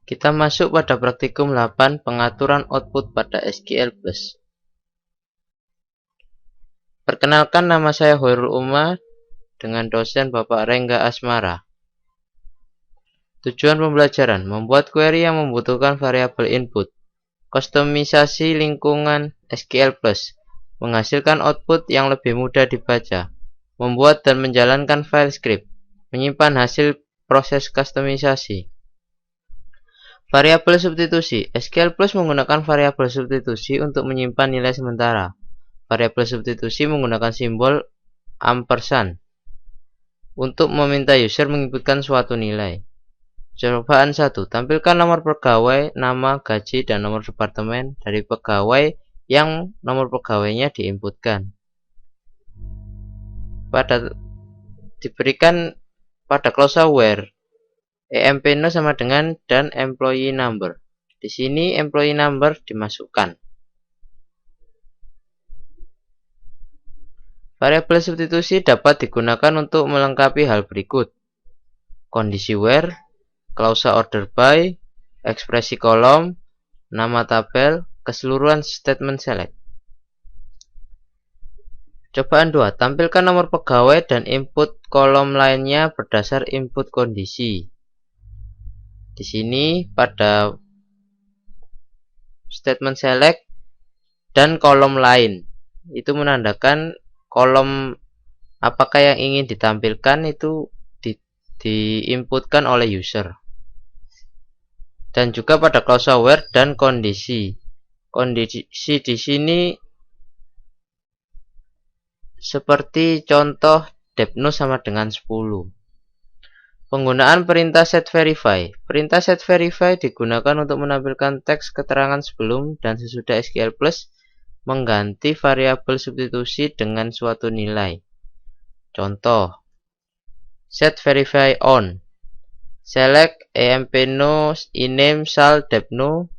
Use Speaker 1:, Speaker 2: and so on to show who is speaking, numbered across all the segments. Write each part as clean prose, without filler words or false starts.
Speaker 1: Kita masuk pada praktikum 8 pengaturan output pada SQL+. Perkenalkan, nama saya Hoirul Uma dengan dosen Bapak Rengga Asmara. Tujuan pembelajaran: membuat query yang membutuhkan variabel input, kustomisasi lingkungan SQL+, menghasilkan output yang lebih mudah dibaca, membuat dan menjalankan file script, menyimpan hasil proses kustomisasi. Variabel substitusi. SQL+ menggunakan variabel substitusi untuk menyimpan nilai sementara. Variabel substitusi menggunakan simbol ampersand untuk meminta user menginputkan suatu nilai. Cobaan 1. Tampilkan nomor pegawai, nama, gaji, dan nomor departemen dari pegawai yang nomor pegawainya diinputkan. Diberikan pada klausa where EMP0 sama dengan dan employee number. Di sini employee number dimasukkan. Variabel substitusi dapat digunakan untuk melengkapi hal berikut: kondisi where, klausa order by, ekspresi kolom, nama tabel, keseluruhan statement select. Cobaan 2. Tampilkan nomor pegawai dan input kolom lainnya berdasar input kondisi. Di sini pada statement select dan kolom lain itu menandakan kolom apakah yang ingin ditampilkan itu diinputkan oleh user. Dan juga pada klausa where dan kondisi. Kondisi di sini seperti contoh depno sama dengan 10. Penggunaan perintah setVerify. Perintah setVerify digunakan untuk menampilkan teks keterangan sebelum dan sesudah SQL+ mengganti variabel substitusi dengan suatu nilai. Contoh: setVerify on. Select EMP0 iname shall depno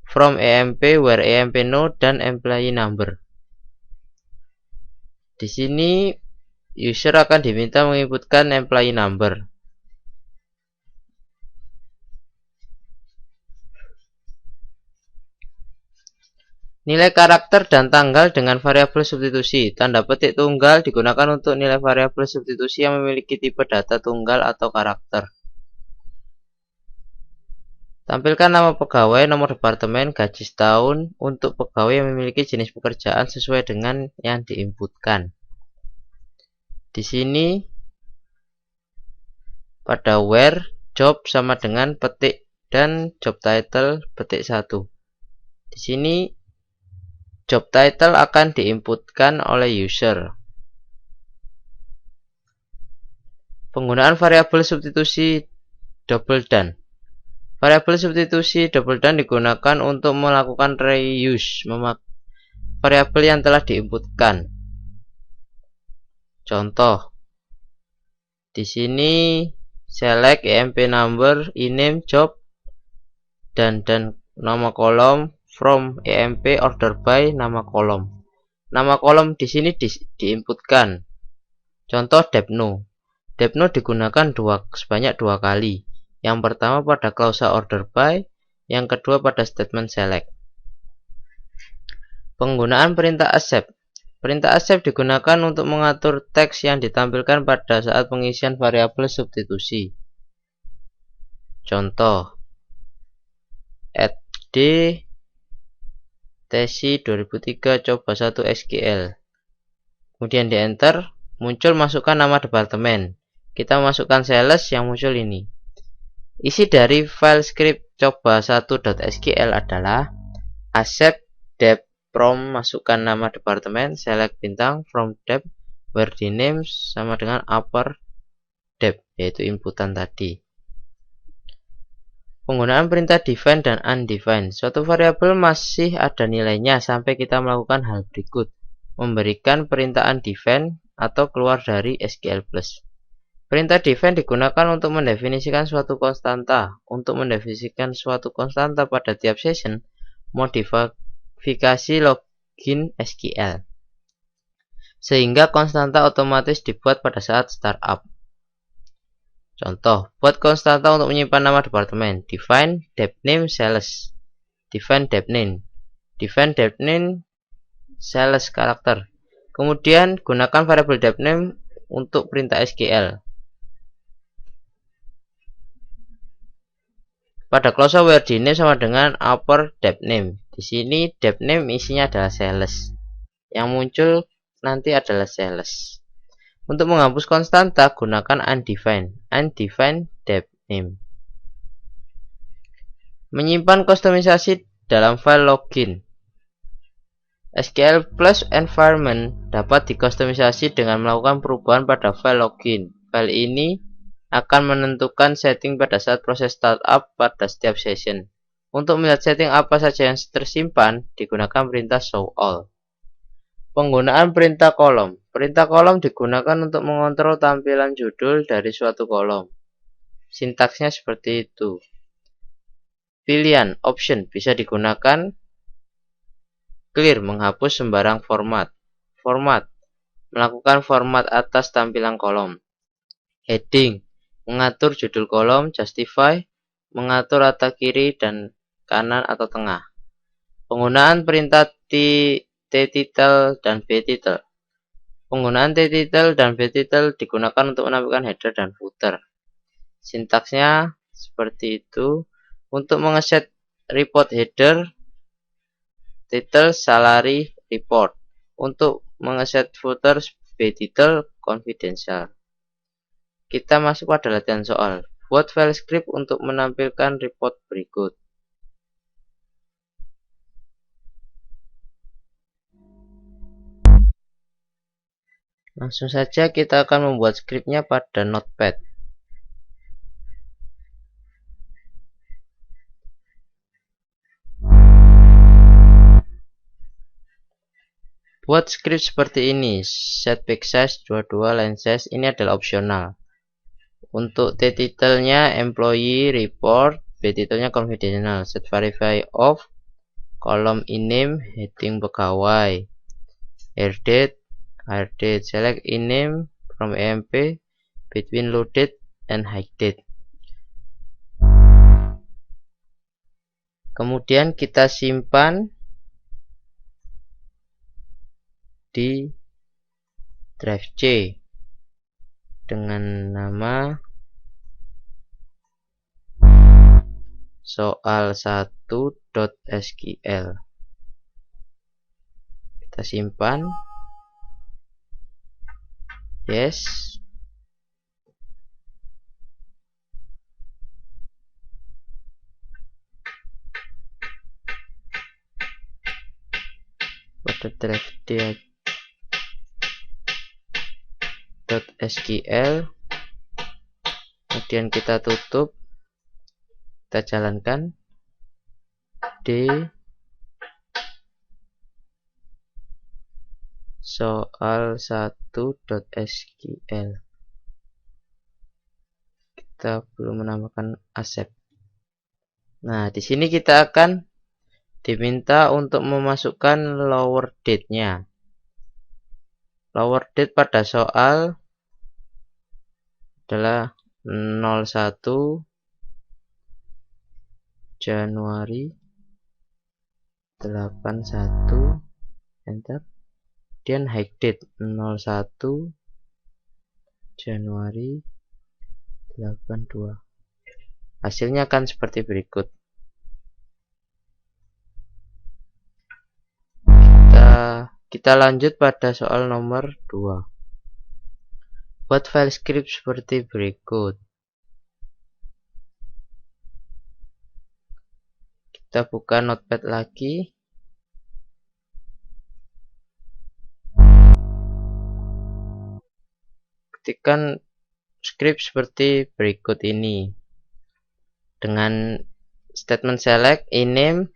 Speaker 1: from EMP where EMP0 dan employee number. Di sini user akan diminta menginputkan employee number. Nilai karakter dan tanggal dengan variabel substitusi. Tanda petik tunggal digunakan untuk nilai variabel substitusi yang memiliki tipe data tunggal atau karakter. Tampilkan nama pegawai, nomor departemen, gaji setahun untuk pegawai yang memiliki jenis pekerjaan sesuai dengan yang diinputkan. Di sini pada where job sama dengan petik dan job title petik 1. Di sini job title akan diinputkan oleh user. Penggunaan variabel substitusi double done. Variabel substitusi double done digunakan untuk melakukan reuse variabel yang telah diinputkan. Contoh: di sini select EMP number, iname, job, dan nama kolom from EMP order by nama kolom. Nama kolom di sini diinputkan. Contoh depno. Depno digunakan sebanyak 2 kali. Yang pertama pada klausa order by, yang kedua pada statement select. Penggunaan perintah accept. Perintah accept digunakan untuk mengatur teks yang ditampilkan pada saat pengisian variabel substitusi. Contoh: add d Tesi 2003 coba 1 SQL. Kemudian di enter, muncul masukkan nama departemen. Kita masukkan sales, yang muncul ini. Isi dari file script coba 1.sql adalah accept dep from masukkan nama departemen, select bintang from dep where the name sama dengan upper dep, yaitu inputan tadi. Penggunaan perintah define dan undefine. Suatu variabel masih ada nilainya sampai kita melakukan hal berikut: memberikan perintah undefine atau keluar dari SQL+. Perintah define digunakan untuk mendefinisikan suatu konstanta. Untuk mendefinisikan suatu konstanta pada tiap session, modifikasi login SQL, sehingga konstanta otomatis dibuat pada saat startup. Contoh, buat konstanta untuk menyimpan nama departemen. Define depname sales. Define depname. Define depname sales karakter. Kemudian gunakan variabel depname untuk perintah SQL. Pada clause where dname sama dengan upper depname. Di sini depname isinya adalah sales. Yang muncul nanti adalah sales. Untuk menghapus konstanta, gunakan undefined. Undefined depname. Menyimpan kustomisasi dalam file login. SQL plus environment dapat dikustomisasi dengan melakukan perubahan pada file login. File ini akan menentukan setting pada saat proses startup pada setiap session. Untuk melihat setting apa saja yang tersimpan, digunakan perintah show all. Penggunaan perintah kolom. Perintah kolom digunakan untuk mengontrol tampilan judul dari suatu kolom. Sintaksnya seperti itu. Pilihan option bisa digunakan. Clear menghapus sembarang format. Format melakukan format atas tampilan kolom. Heading mengatur judul kolom. Justify mengatur atas kiri dan kanan atau tengah. Penggunaan perintah t-title dan b-title. Penggunaan t-title dan b-title digunakan untuk menampilkan header dan footer. Sintaksnya seperti itu. Untuk mengeset report header, title salary report. Untuk mengeset footer b-title confidential. Kita masuk pada latihan soal. Buat file script untuk menampilkan report berikut. Langsung saja kita akan membuat skripnya pada Notepad. Buat skrip seperti ini, set backslash 22 line size ini adalah opsional. Untuk t-title-nya employee report, b-title-nya confidential. Set verify off, kolom iname, heading pegawai, air date, select iname from EMP between loaded and high date. Kemudian kita simpan di drive C dengan nama soal1.sql. Kita simpan. Yes. Pada drive D.sql. Kemudian kita tutup. Kita jalankan. D soal1.sql. Kita belum menambahkan accept. Nah, di sini kita akan diminta untuk memasukkan lower date-nya. Lower date pada soal adalah 01 Januari 81, enter. Kemudian high date 01 Januari 82. Hasilnya akan seperti berikut. Kita lanjut pada soal nomor 2. Buat file script seperti berikut. Kita buka Notepad lagi. Ketikkan script seperti berikut ini. Dengan statement select iname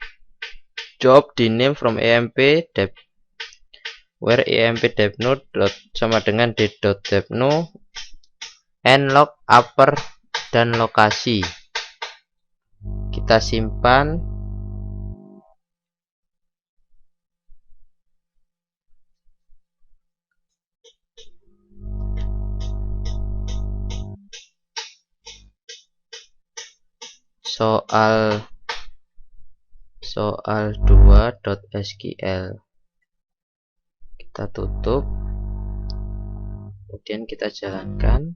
Speaker 1: job diname from emp dep where emp depno sama dengan d.depno and log upper dan lokasi. Kita simpan. soal 2.sql. Kita tutup, kemudian kita jalankan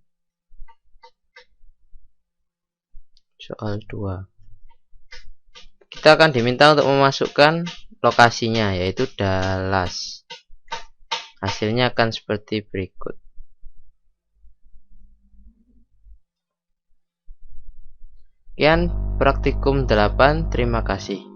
Speaker 1: soal 2. Kita akan diminta untuk memasukkan lokasinya, yaitu Dallas. Hasilnya akan seperti berikut. Sekian praktikum 8, terima kasih.